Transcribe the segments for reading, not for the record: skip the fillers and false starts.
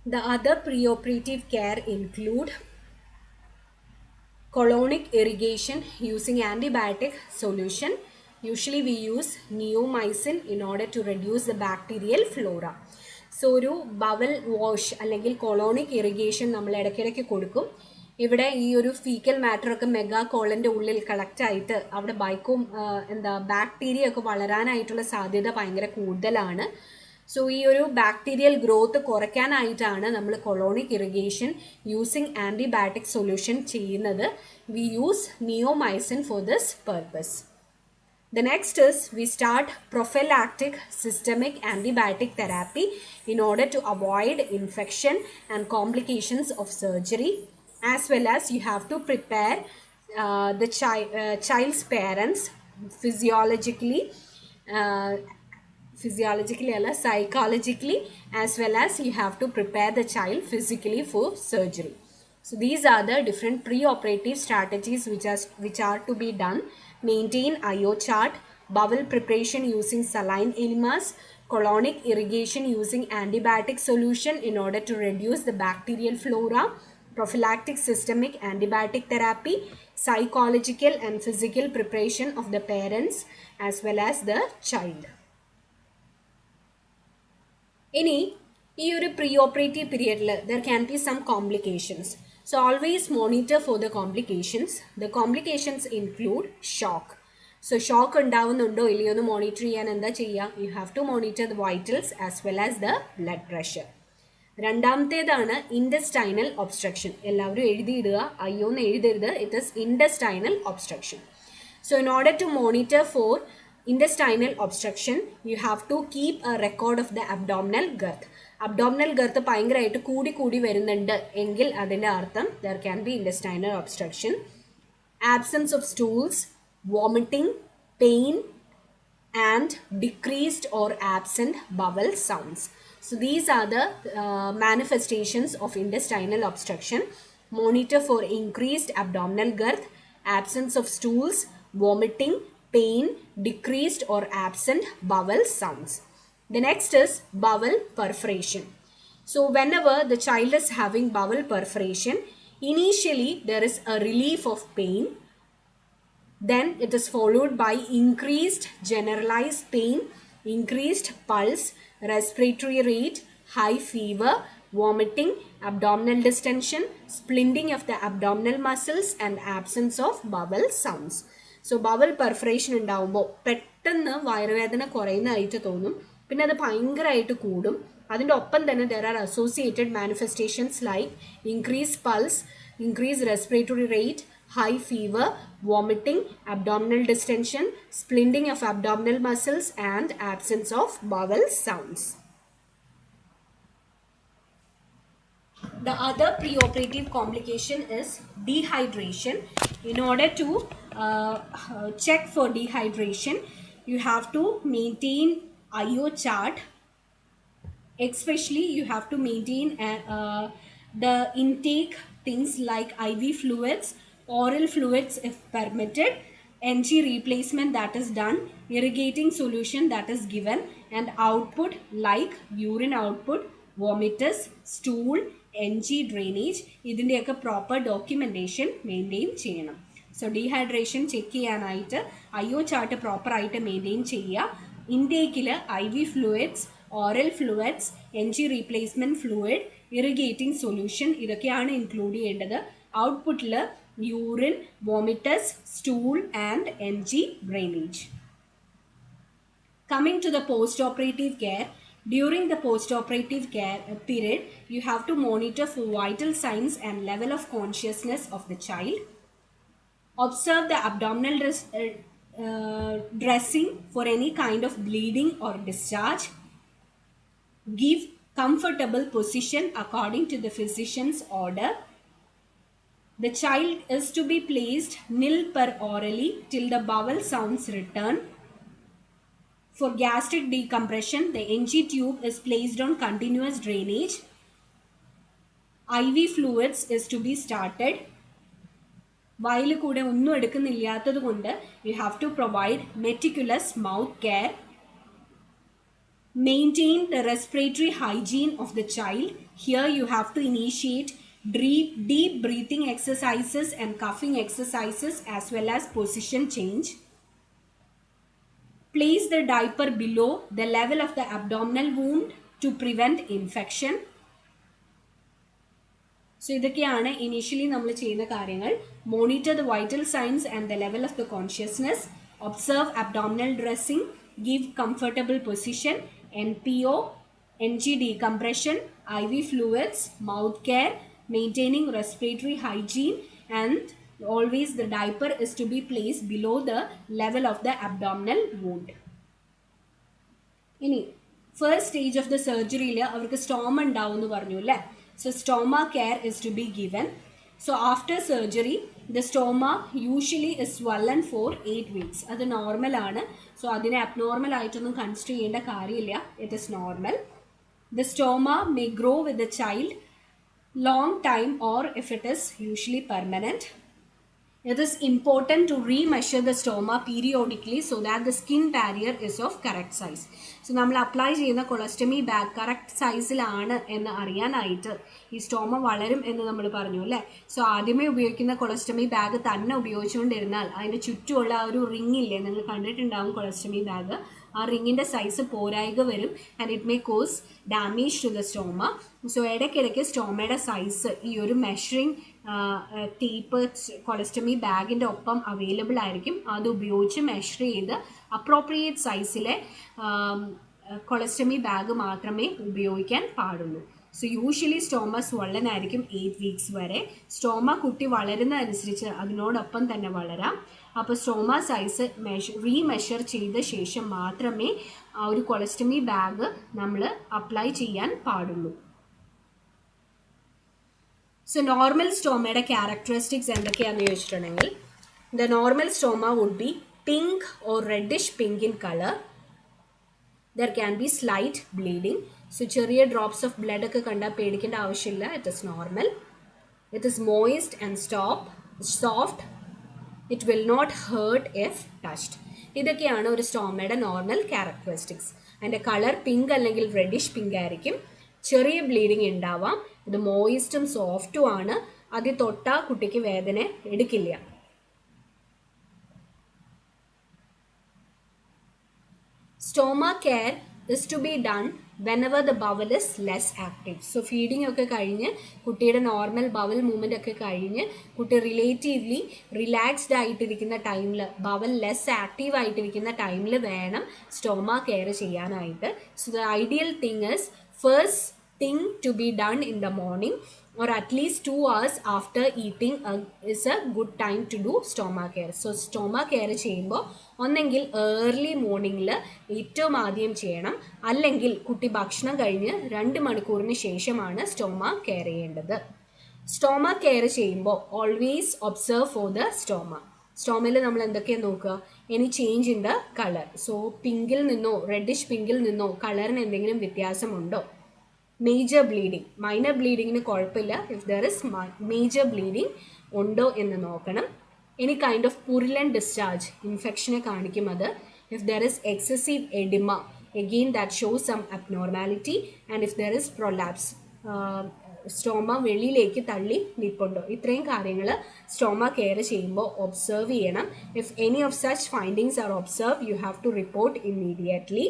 The other preoperative care include colonic irrigation using antibiotic solution. Usually we use neomycin in order to reduce the bacterial flora. So ഒരു bowel wash അല്ലെങ്കിൽ colonic irrigation നമ്മൾ ഇടയ്ക്കിടയ്ക്ക് കൊടുക്കും. ഇവിടെ ഈ ഒരു fecal മാറ്ററൊക്കെ mega കോളൻ്റെ ഉള്ളിൽ collect ആയിട്ട് അവിടെ ബാക്ടീരിയ ഒക്കെ വളരാനായിട്ടുള്ള സാധ്യത ഭയങ്കര കൂടുതലാണ്. സോ ഈ ഒരു ബാക്ടീരിയൽ ഗ്രോത്ത് കുറയ്ക്കാനായിട്ടാണ് നമ്മൾ colonic irrigation using antibiotic solution ചെയ്യുന്നത്. We use neomycin for this purpose. The next is we start prophylactic systemic antibiotic therapy in order to avoid infection and complications of surgery, as well as you have to prepare the child's parents physiologically, psychologically, as well as you have to prepare the child physically for surgery. So these are the different pre-operative strategies which are to be done. Maintain IO chart, bowel preparation using saline enemas, colonic irrigation using antibiotic solution in order to reduce the bacterial flora, prophylactic systemic antibiotic therapy, psychological and physical preparation of the parents as well as the child. ഇനി ഈ ഒരു pre operative പീരിയഡിൽ there can be some complications. So always monitor for the complications. The complications include shock. So shock ഉണ്ടാവുന്നുണ്ടോ ഇല്ലയോ എന്ന് monitor ചെയ്യാൻ എന്താ ചെയ്യുക? You have to monitor the vitals as well as the blood pressure. രണ്ടാമത്തേതാണ് intestinal obstruction. എല്ലാവരും എഴുതിയിടുക, അയ്യോ എന്ന് എഴുതരുത്. It is intestinal obstruction. So in order to monitor for intestinal obstruction, you have to keep a record of the abdominal girth. Abdominal girth ഭയങ്കരമായിട്ട് കൂടി വരുന്നുണ്ട് എങ്കിൽ അതിൻ്റെ അർത്ഥം there can be intestinal obstruction. Absence of stools, vomiting, pain, and decreased or absent bowel sounds. So these are the manifestations of intestinal obstruction. Monitor for increased abdominal girth, absence of stools, vomiting, pain, decreased or absent bowel sounds. The next is bowel perforation. So whenever the child is having bowel perforation, initially there is a relief of pain. Then it is followed by increased generalized pain, increased pulse, respiratory rate, high fever, vomiting, abdominal distension, splinting of the abdominal muscles, and absence of bowel sounds. So bowel perforation ഉണ്ടാവുമ്പോൾ പെട്ടെന്ന് വയറുവേദന കുറയുന്നതായിട്ട് തോന്നും, പിന്നെ അത് ഭയങ്കരമായിട്ട് കൂടും. അതിൻ്റെ ഒപ്പം തന്നെ there are associated manifestations like increase pulse, increase respiratory rate, high fever, vomiting, abdominal distension, splinting of abdominal muscles, and absence of bowel sounds. The other preoperative complication is dehydration. In order to check for dehydration, you have to maintain IO chart. Especially you have to maintain the intake things like IV fluids, oral fluids if permitted, NG replacement that is done, irrigating solution that is given, and output like urine output, vomitus, stool, NG drainage. ഇതിൻ്റെയൊക്കെ proper documentation maintain ചെയ്യണം. So dehydration check ചെയ്യാനായിട്ട് IO chart പ്രോപ്പറായിട്ട് maintain ചെയ്യുക. ഇൻടേക്കിൽ IV fluids, oral fluids, NG replacement fluid, irrigating solution ഇതൊക്കെയാണ് include ചെയ്യേണ്ടത്. ഔട്ട്പുട്ടിൽ urine, vomitus, stool and NG drainage. Coming to the post-operative care, during the post-operative care period, you have to monitor for vital signs and level of consciousness of the child. Observe the abdominal dressing for any kind of bleeding or discharge. Give comfortable position according to the physician's order. The child is to be placed nil per orally till the bowel sounds return. For gastric decompression, the NG tube is placed on continuous drainage. IV fluids is to be started. വായിൽ കൂടെ ഒന്നും എടുക്കുന്നില്ലാത്തത് കൊണ്ട് you have to provide meticulous mouth care. Maintain the respiratory hygiene of the child. Here you have to initiate deep breathing exercises and coughing exercises as well as position change. Place the diaper below the level of the abdominal wound to prevent infection. So ഇതൊക്കെയാണ് initially നമ്മൾ ചെയ്യുന്ന കാര്യങ്ങൾ. Monitor the vital signs and the level of the consciousness, observe abdominal dressing, give comfortable position, NPO, NG decompression, IV fluids, mouth care, maintaining respiratory hygiene, and always the diaper is to be placed below the level of the abdominal wound. ഇനി first stage of the സർജറിയിൽ അവർക്ക് stoma ഉണ്ടാവും എന്ന് പറഞ്ഞു അല്ലേ. So stoma care is to be given. So after surgery the stoma usually is swollen for 8 weeks. അത് നോർമലാണ്. So അതിനെ അബ്നോർമൽ ആയിട്ടൊന്നും കൺസിഡർ ചെയ്യേണ്ട കാര്യമില്ല. It is normal. The stoma may grow with the child long time or if it is usually permanent. It is important to remeasure the stoma periodically so that the skin barrier is of correct size. So നമ്മൾ apply ചെയ്യുന്ന കൊളസ്റ്റമി bag correct സൈസിലാണ് എന്ന് അറിയാനായിട്ട് ഈ stoma വളരും എന്ന് നമ്മൾ പറഞ്ഞു അല്ലേ. സോ ആദ്യമേ ഉപയോഗിക്കുന്ന കൊളസ്റ്റമി ബാഗ് തന്നെ ഉപയോഗിച്ചുകൊണ്ടിരുന്നാൽ അതിൻ്റെ ചുറ്റുമുള്ള ആ ഒരു റിങ് ഇല്ലേ, നിങ്ങൾ കണ്ടിട്ടുണ്ടാകും കൊളസ്റ്റമി ബാഗ്, ആ റിങ്ങിൻ്റെ സൈസ് പോരായ്ക വരും and it may cause damage to the stoma. So ഇടയ്ക്കിടയ്ക്ക് സ്റ്റോമയുടെ സൈസ് ഈ ഒരു മെഷറിങ് ടേപ്പ് കൊളസ്റ്റമി ബാഗിൻ്റെ ഒപ്പം അവൈലബിൾ ആയിരിക്കും. അത് ഉപയോഗിച്ച് മെഷർ ചെയ്ത് അപ്രോപ്രിയേറ്റ് സൈസിലെ കൊളസ്റ്റമി ബാഗ് മാത്രമേ ഉപയോഗിക്കാൻ പാടുള്ളൂ. സോ യൂഷ്വലി സ്റ്റോമ സ്വള്ളൻ ആയിരിക്കും 8 weeks വരെ. സ്റ്റോമ കുട്ടി വളരുന്നതനുസരിച്ച് അതിനോടൊപ്പം തന്നെ വളരാം. അപ്പോൾ സ്റ്റോമ സൈസ് റീമെഷർ ചെയ്ത ശേഷം മാത്രമേ ആ ഒരു കൊളസ്റ്റമി ബാഗ് നമ്മൾ അപ്ലൈ ചെയ്യാൻ പാടുള്ളൂ. സോ നോർമൽ സ്റ്റോമയുടെ ക്യാരക്ടറിസ്റ്റിക്സ് എന്തൊക്കെയാണെന്ന് ചോദിച്ചിട്ടുണ്ടെങ്കിൽ, the normal stoma would be pink or reddish pink in colour. There can be slight bleeding. So ചെറിയ ഡ്രോപ്സ് ഓഫ് ബ്ലഡ് ഒക്കെ കണ്ടാൽ പേടിക്കേണ്ട ആവശ്യമില്ല. It is normal. It is moist and soft. It will not hurt if touched. ഇതൊക്കെയാണ് ഒരു സ്റ്റോമയുടെ normal characteristics. അതിൻ്റെ colour pink അല്ലെങ്കിൽ റെഡിഷ് പിങ്ക് ആയിരിക്കും. ചെറിയ ബ്ലീഡിങ് ഉണ്ടാവാം. ഇത് മോയിസ്റ്റും സോഫ്റ്റും ആണ്. അത് തൊട്ടാൽ കുട്ടിക്ക് വേദന എടുക്കില്ല. Stoma care is to be done whenever the bowel is less active. So feeding ഒക്കെ കഴിഞ്ഞ് കുട്ടിയുടെ നോർമൽ ബവൽ മൂവ്മെൻ്റ് ഒക്കെ കഴിഞ്ഞ് കുട്ടി റിലേറ്റീവ്ലി റിലാക്സ്ഡ് ആയിട്ടിരിക്കുന്ന ടൈമിൽ, ബവൽ ലെസ് ആക്റ്റീവ് ആയിട്ടിരിക്കുന്ന ടൈമിൽ വേണം സ്റ്റോമ കെയർ ചെയ്യാനായിട്ട്. So the ideal thing is first thing to be done in the morning or at least 2 hours after eating is a good time to do stoma care. So stoma care ചെയ്യുമ്പോൾ ഒന്നെങ്കിൽ early മോർണിംഗിൽ ഏറ്റവും ആദ്യം ചെയ്യണം, അല്ലെങ്കിൽ കുട്ടി ഭക്ഷണം കഴിഞ്ഞ് 2 മണിക്കൂറിന് ശേഷമാണ് സ്റ്റോമ കെയർ ചെയ്യേണ്ടത്. സ്റ്റോമ കെയർ ചെയ്യുമ്പോൾ always observe for the stoma. സ്റ്റോമയിൽ നമ്മൾ എന്തൊക്കെയാണ് നോക്കുക? Any change in the colour. So പിങ്കിൽ നിന്നോ റെഡിഷ് പിങ്കിൽ നിന്നോ കളറിന് എന്തെങ്കിലും വ്യത്യാസമുണ്ടോ? മേജർ ബ്ലീഡിങ്, മൈനർ ബ്ലീഡിങ്ങിന് കുഴപ്പമില്ല. If there is major bleeding ഉണ്ടോ എന്ന് നോക്കണം. Any kind of purulent discharge, ഇൻഫെക്ഷനെ കാണിക്കും അത്. If there is excessive oedema, again that shows some abnormality. And if there is prolapse, stoma വെളിയിലേക്ക് തള്ളി നിൽപ്പുണ്ടോ? ഇത്രയും കാര്യങ്ങൾ സ്റ്റോമ കെയർ ചെയ്യുമ്പോൾ ഒബ്സർവ് ചെയ്യണം. If any of such findings are observe, you have to report immediately.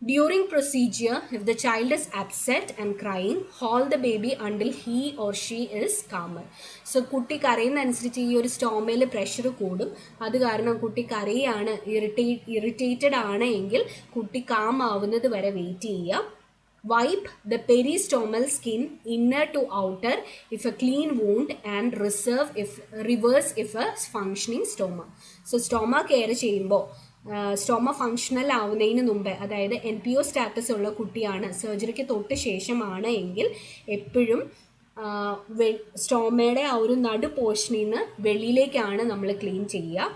During procedure, if the child is upset and crying, hold the baby until he or she is calmer. So കുട്ടി കരയുന്നതനുസരിച്ച് ഈ ഒരു സ്റ്റോമയിൽ pressure കൂടും. അത് കാരണം കുട്ടി കരയാണ്, irritated ആണ് എങ്കിൽ കുട്ടി കാം ആവുന്നത് വരെ വെയിറ്റ് ചെയ്യുക. Wipe the peristomal skin inner to outer if a clean wound and reverse if a functioning stoma. So stoma care ചെയ്യുമ്പോൾ സ്റ്റോമ ഫങ്ഷണൽ ആവുന്നതിന് മുമ്പേ, അതായത് NPO സ്റ്റാറ്റസ് ഉള്ള കുട്ടിയാണ്, സർജറിക്ക് തൊട്ട് ശേഷമാണ് എങ്കിൽ എപ്പോഴും സ്റ്റോമയുടെ ആ ഒരു നടു പോർഷനിൽ നിന്ന് വെളിയിലേക്കാണ് നമ്മൾ ക്ലീൻ ചെയ്യുക.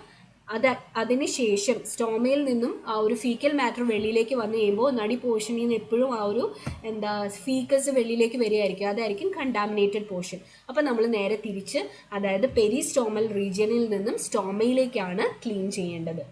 അതിനുശേഷം സ്റ്റോമയിൽ നിന്നും ആ ഒരു ഫീക്കൽ മാറ്റർ വെളിയിലേക്ക് വന്നു കഴിയുമ്പോൾ നടി പോർഷനിൽ നിന്ന് എപ്പോഴും ആ ഒരു ഫീക്കസ് വെളിയിലേക്ക് വരികയായിരിക്കും. അതായിരിക്കും കണ്ടാമിനേറ്റഡ് പോർഷൻ. അപ്പോൾ നമ്മൾ നേരെ തിരിച്ച്, അതായത് പെരിസ്റ്റോമൽ റീജിയനിൽ നിന്നും സ്റ്റോമയിലേക്കാണ് ക്ലീൻ ചെയ്യേണ്ടത്.